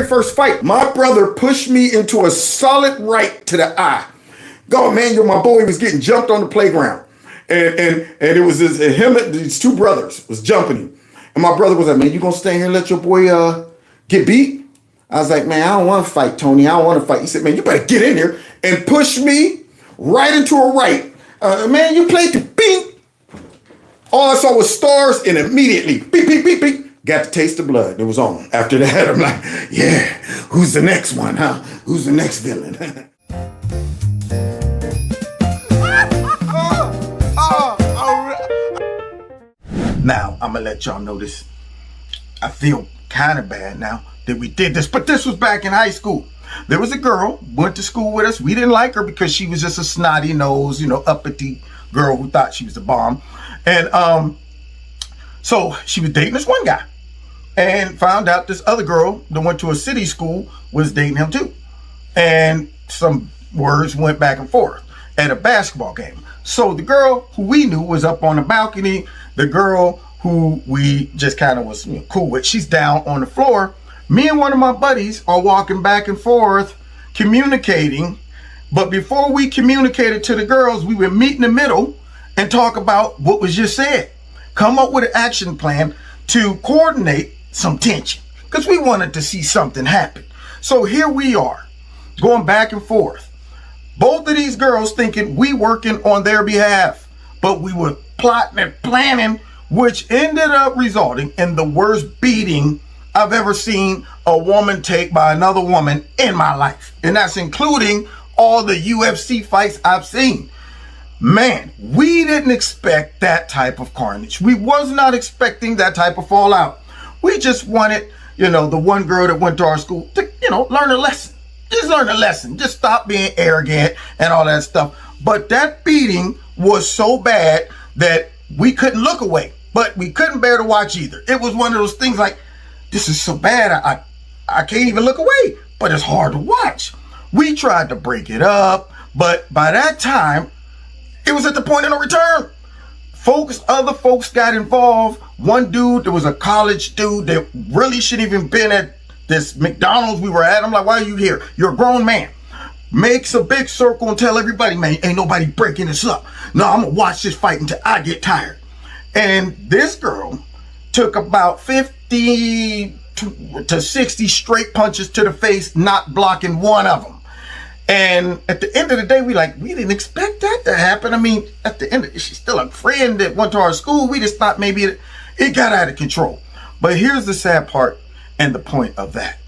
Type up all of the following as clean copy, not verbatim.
first fight, my brother pushed me into a solid right to the eye. God, man, my boy was getting jumped on the playground. And it was him and these two brothers was jumping him. And my brother was like, man, you gonna stay here and let your boy get beat? I was like, man, I don't want to fight, Tony. I don't want to fight. He said, man, you better get in here, and push me right into a right. Man, you played the beat. All I saw was stars, and immediately, beep, beep, beep, beep, got the taste of blood. It was on. After that, I'm like, yeah, who's the next one, huh? Who's the next villain? Now, I'm going to let y'all know this. I feel kind of bad now that we did this, but this was back in high school. There was a girl, went to school with us. We didn't like her because she was just a snotty nose, uppity girl who thought she was the bomb. And so she was dating this one guy and found out this other girl that went to a city school was dating him too. And some words went back and forth at a basketball game. So the girl who we knew was up on the balcony. The girl who we just kind of was cool with, she's down on the floor. Me and one of my buddies are walking back and forth, communicating. But before we communicated to the girls, we would meet in the middle and talk about what was just said. Come up with an action plan to coordinate some tension, because we wanted to see something happen. So here we are, going back and forth. Both of these girls thinking we working on their behalf, but we were plotting and planning, which ended up resulting in the worst beating I've ever seen a woman take by another woman in my life. And that's including all the UFC fights I've seen. Man, we didn't expect that type of carnage. We was not expecting that type of fallout. We just wanted, the one girl that went to our school to, learn a lesson. Just learn a lesson. Just stop being arrogant and all that stuff. But that beating was so bad that we couldn't look away, but we couldn't bear to watch either. It was one of those things like, this is so bad, I can't even look away, but it's hard to watch. We tried to break it up, but by that time, it was at the point of no return. Other folks got involved. One dude, there was a college dude that really shouldn't even been at this McDonald's we were at. I'm like, why are you here? You're a grown man. Makes a big circle and tell everybody, man, ain't nobody breaking this up. No, I'm gonna watch this fight until I get tired. And this girl took about 50 to 60 straight punches to the face, not blocking one of them. And at the end of the day, we didn't expect that to happen. I mean, at the end, she's still a friend that went to our school. We just thought maybe it got out of control. But here's the sad part and the point of that.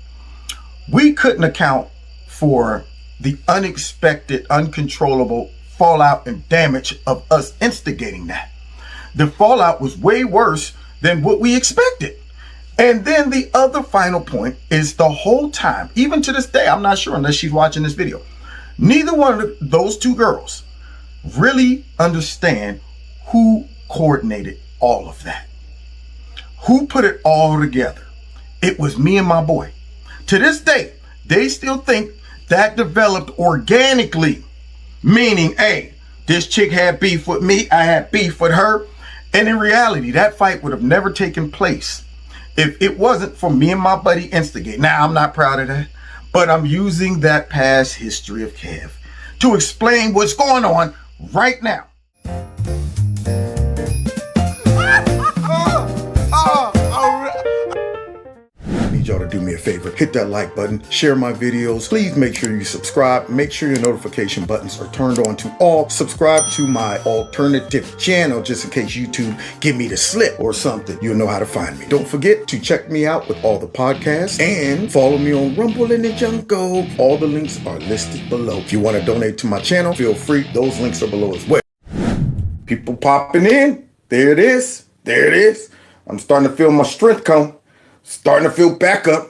We couldn't account for the unexpected, uncontrollable fallout and damage of us instigating that. The fallout was way worse than what we expected. And then the other final point is the whole time, even to this day, I'm not sure unless she's watching this video, neither one of those two girls really understand who coordinated all of that. Who put it all together? It was me and my boy. To this day, they still think that developed organically, meaning, hey, this chick had beef with me, I had beef with her. And in reality, that fight would have never taken place if it wasn't for me and my buddy Instigate. Now, I'm not proud of that, but I'm using that past history of Kev to explain what's going on right now. Y'all to do me a favor, hit that like button, share my videos. Please make sure you subscribe. Make sure your notification buttons are turned on to all. Subscribe to my alternative channel just in case YouTube give me the slip or something. You'll know how to find me. Don't forget to check me out with all the podcasts and follow me on Rumble in the Jungle. All the links are listed below. If you want to donate to my channel, feel free. Those links are below as well. People popping in. There it is. There it is. I'm starting to feel my strength come. Starting to feel back up.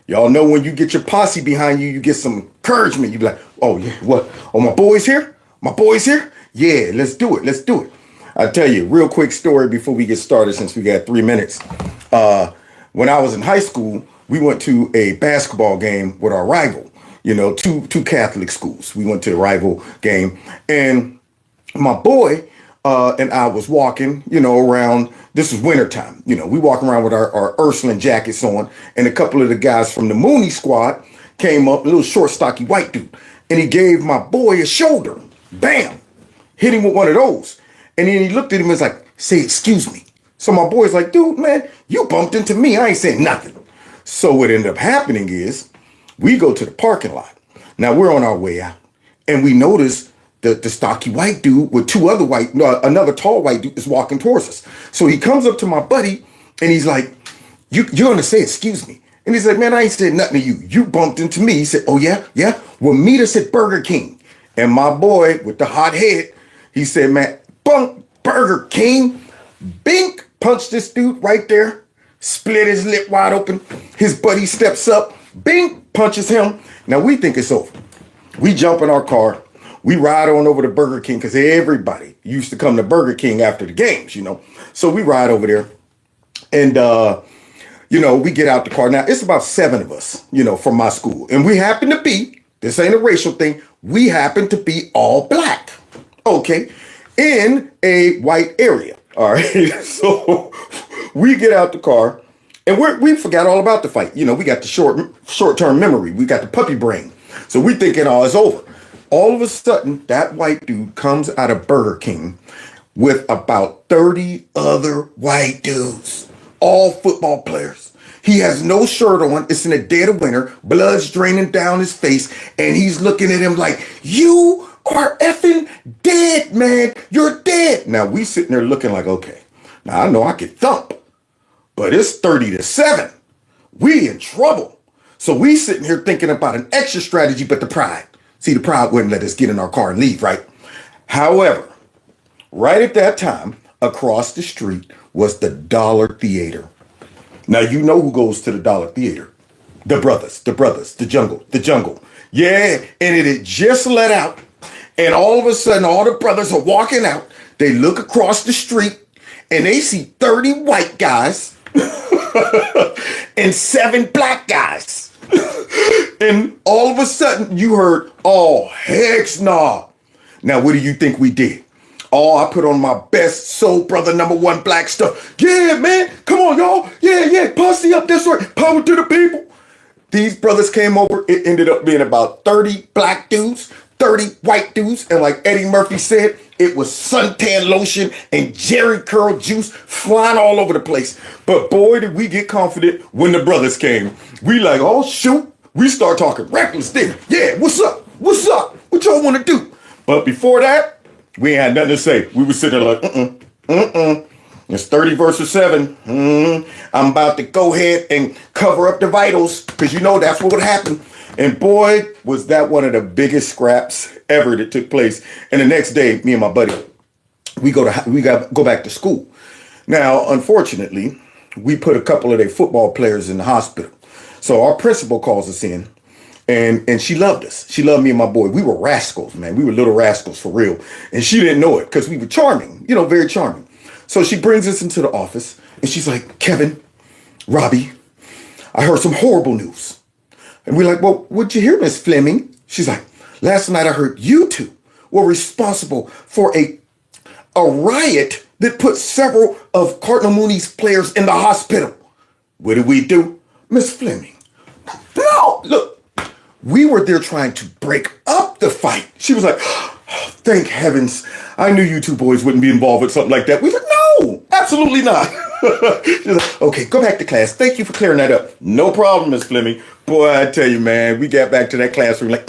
Y'all know when you get your posse behind you, you get some encouragement. You be like, oh yeah, what? Oh, my boy's here? My boy's here? Yeah, let's do it. Let's do it. I'll tell you a real quick story before we get started since we got 3 minutes. When I was in high school, we went to a basketball game with our rival, two Catholic schools. We went to a rival game and my boy and I was walking, around, this is wintertime. We walk around with our Ursuline jackets on, and a couple of the guys from the Mooney squad came up, a little short, stocky white dude, and he gave my boy a shoulder. Bam! Hit him with one of those. And then he looked at him and was like, say, excuse me. So my boy's like, dude, man, you bumped into me. I ain't saying nothing. So what ended up happening is we go to the parking lot. Now we're on our way out, and we notice the stocky white dude with another tall white dude is walking towards us. So he comes up to my buddy and he's like, you're going to say, excuse me. And he's like, man, I ain't said nothing to you. You bumped into me. He said, oh, yeah? Yeah? Well, meet us at Burger King. And my boy with the hot head, he said, man, bunk Burger King. Bink, punched this dude right there, split his lip wide open. His buddy steps up, bink, punches him. Now we think it's over. We jump in our car. We ride on over to Burger King because everybody used to come to Burger King after the games, So we ride over there and, we get out the car. Now it's about 7 of us, from my school. And we happen to be, this ain't a racial thing, we happen to be all black, okay, in a white area. All right. So we get out the car and we forgot all about the fight. We got the short-term memory. We got the puppy brain. So we thinking, oh, it's over. All of a sudden, that white dude comes out of Burger King with about 30 other white dudes, all football players. He has no shirt on. It's in the dead of winter. Blood's draining down his face. And he's looking at him like, you are effing dead, man. You're dead. Now, we sitting there looking like, okay, now I know I can thump, but it's 30-7. We in trouble. So we sitting here thinking about an extra strategy, but the pride. See, the pride wouldn't let us get in our car and leave, right? However, right at that time, across the street was the Dollar Theater. Now, you know who goes to the Dollar Theater. The brothers, the jungle. Yeah, and it had just let out. And all of a sudden, all the brothers are walking out. They look across the street and they see 30 white guys and 7 black guys. And all of a sudden you heard, oh, heck nah. Now, what do you think we did? Oh, I put on my best soul brother #1 black stuff. Yeah, man. Come on, y'all. Yeah. Posse up this way. Power to the people. These brothers came over. It ended up being about 30 black dudes, 30 white dudes. And like Eddie Murphy said, it was suntan lotion and Jerry curl juice flying all over the place. But boy, did we get confident when the brothers came. We like, oh, shoot. We start talking reckless then. Yeah, what's up? What y'all want to do? But before that, we ain't had nothing to say. We were sitting there like, It's 30 versus 7. I'm about to go ahead and cover up the vitals because that's what would happen. And boy, was that one of the biggest scraps ever that took place. And the next day, me and my buddy, we go back to school. Now, unfortunately, we put a couple of their football players in the hospital. So our principal calls us in, and she loved us. She loved me and my boy. We were rascals, man. We were little rascals for real. And she didn't know it because we were charming, very charming. So she brings us into the office, and she's like, Kevin, Robbie, I heard some horrible news. And we're like, well, what'd you hear, Miss Fleming? She's like, last night I heard you two were responsible for a riot that put several of Cardinal Mooney's players in the hospital. What did we do? Miss Fleming, no, look, we were there trying to break up the fight. She was like, oh, thank heavens. I knew you two boys wouldn't be involved with something like that. We were like, no, absolutely not. She's like, okay, go back to class. Thank you for clearing that up. No problem, Miss Fleming. Boy, I tell you, man, we got back to that classroom like,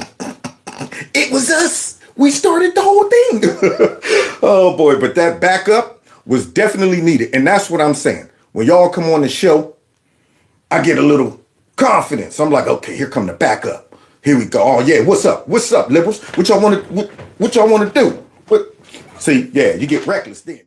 it was us. We started the whole thing. Oh, boy, but that backup was definitely needed. And that's what I'm saying. When y'all come on the show, I get a little confidence. I'm like, okay, here come the backup. Here we go. Oh yeah, what's up? What's up, liberals? What y'all want to do? See, yeah, you get reckless then.